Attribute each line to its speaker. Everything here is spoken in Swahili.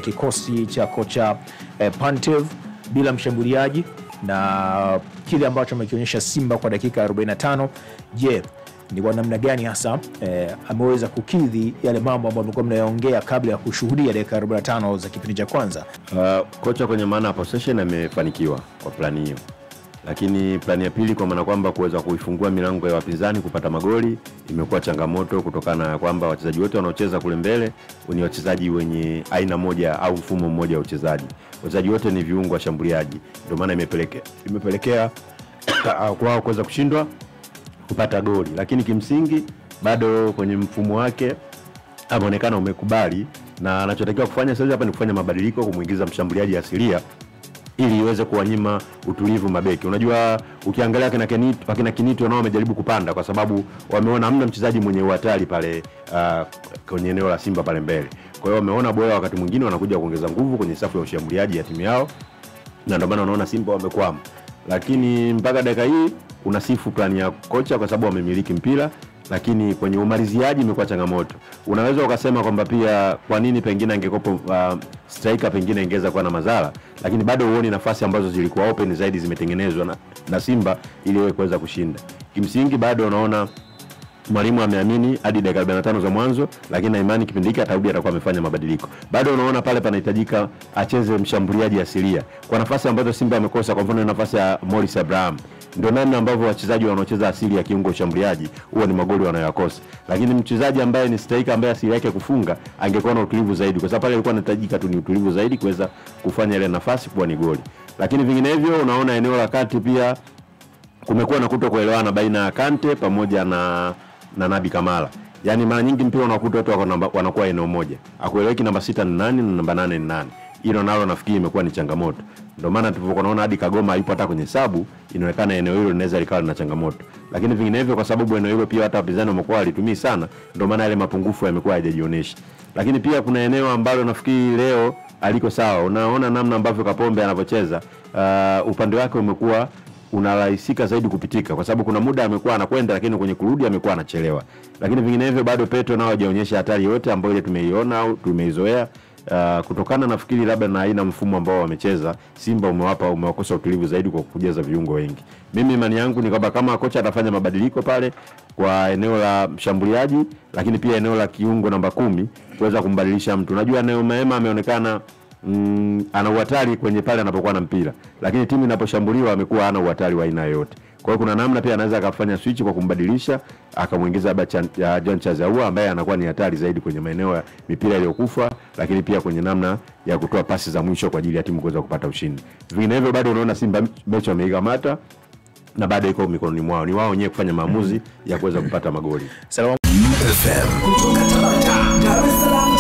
Speaker 1: kikosi cha kocha Pantev bila mshambuliaji na kile ambacho amekionyesha Simba kwa dakika 45. Je, ni kwa namna gani hasa ameweza kukidhi yale mambo ambayo mlikuwa mnayaongea kabla ya kushuhudia dakika 45 za kipindi cha kwanza?
Speaker 2: Kocha kwenye maana possession amefanikiwa kwa plani hiyo. Lakini plani ya pili kwa maana kwamba kuweza kuifungua milango ya wapinzani kupata magoli imekuwa changamoto kutokana na kwamba wachezaji wote wanaocheza kule mbele ni wachezaji wenye aina moja au mfumo mmoja wa uchezaji. Wachezaji wote ni viungo washambuliaji. Ndio maana imepelekea kwao kuweza kushindwa kupata goli. Lakini kimsingi bado kwenye mfumo wake ameonekana umekubali, na anachotakiwa kufanya sasa hapa ni kufanya mabadiliko, kumuingiza mshambuliaji asilia ili iweze kuwanyima utulivu mabeki. Unajua ukiangalia akina Kinito nao wamejaribu kupanda kwa sababu wameona hamna mchezaji mwenye uhatari pale kwenye eneo la Simba pale mbele. Kwa hiyo wameona bora wakati mwingine wanakuja kuongeza nguvu kwenye safu ya ushambuliaji ya timu yao, na ndio maana wanaona Simba wamekwama. Lakini mpaka dakika hii unasifu plani ya kocha kwa sababu wamemiliki mpira, lakini kwenye umaliziaji imekuwa changamoto. Unaweza ukasema kwamba pia kwa nini pengine angekopo striker pengine ingeweza kuwa na madhara, lakini bado huoni nafasi ambazo zilikuwa open zaidi zimetengenezwa na Simba ili iwe kuweza kushinda. Kimsingi bado unaona mwalimu ameamini hadi dakika 45 za mwanzo, lakini na imani kipindi hiki atarudi atakuwa amefanya mabadiliko. Bado unaona pale panahitajika acheze mshambuliaji asilia kwa nafasi ambazo Simba amekosa, kwa mfano nafasi ya Morris Abraham. Ndio namna ambavyo wachezaji wanaocheza asili ya kiungo ushambuliaji huwa ni magoli wanayokosa. Lakini mchezaji ambaye ni striker ambaye asili yake kufunga angekuwa na utulivu zaidi, kwa sababu pale alikuwa anahitajika tu ni utulivu zaidi kuweza kufanya ile nafasi kuwa ni goli. Lakini vinginevyo unaona eneo la kati pia kumekuwa na kutokuelewana baina ya Kante pamoja na Nabi Kamara. Yaani mara nyingi mpira unakuta watu wanakuwa eneo moja. Akueleweki namba 6 ni nani na namba 8 ni nani. Hilo nalo nafikiri imekuwa ni changamoto. Ndio maana tulipokuwa hadi Kagoma alipo hata kwenye sabu inaonekana eneo hilo linaweza likawa na changamoto. Lakini vinginevyo kwa sababu eneo hilo pia hata wapinzani wamekuwa walitumii sana, ndio maana yale mapungufu yamekuwa hayajionyesha. Lakini pia kuna eneo ambalo nafikiri leo aliko sawa. Unaona namna ambavyo Kapombe anavyocheza, upande wake umekuwa unarahisika zaidi kupitika, kwa sababu kuna muda amekuwa anakwenda lakini kwenye kurudi amekuwa anachelewa. Lakini vinginevyo bado Petro nao hajaonyesha hatari yote ambayo ile tumeiona au tumeizoea. Kutokana nafikiri labda na aina mfumo ambao wamecheza, Simba umewakosa utulivu zaidi kwa kujaza viungo wengi. Mimi imani yangu ni kwamba kama kocha atafanya mabadiliko pale kwa eneo la mshambuliaji, lakini pia eneo la kiungo namba 10 kuweza kumbadilisha mtu. Unajua Neo Maema ameonekana ana uhatari kwenye pale anapokuwa na mpira, lakini timu inaposhambuliwa amekuwa hana uhatari wa aina yote. Kwa hiyo kuna namna pia anaweza akafanya switch kwa kumbadilisha, akamuingiza John Chazaua ambaye anakuwa ni hatari zaidi kwenye maeneo ya mipira iliyokufa, lakini pia kwenye namna ya kutoa pasi za mwisho kwa ajili ya timu kuweza kupata ushindi. Vinginevyo bado unaona Simba mechi wameikamata na bado iko mikononi mwao. Ni wao wenyewe kufanya maamuzi ya kuweza kupata magoli.
Speaker 1: Salamu
Speaker 3: FM kutoka Dar es Salaam.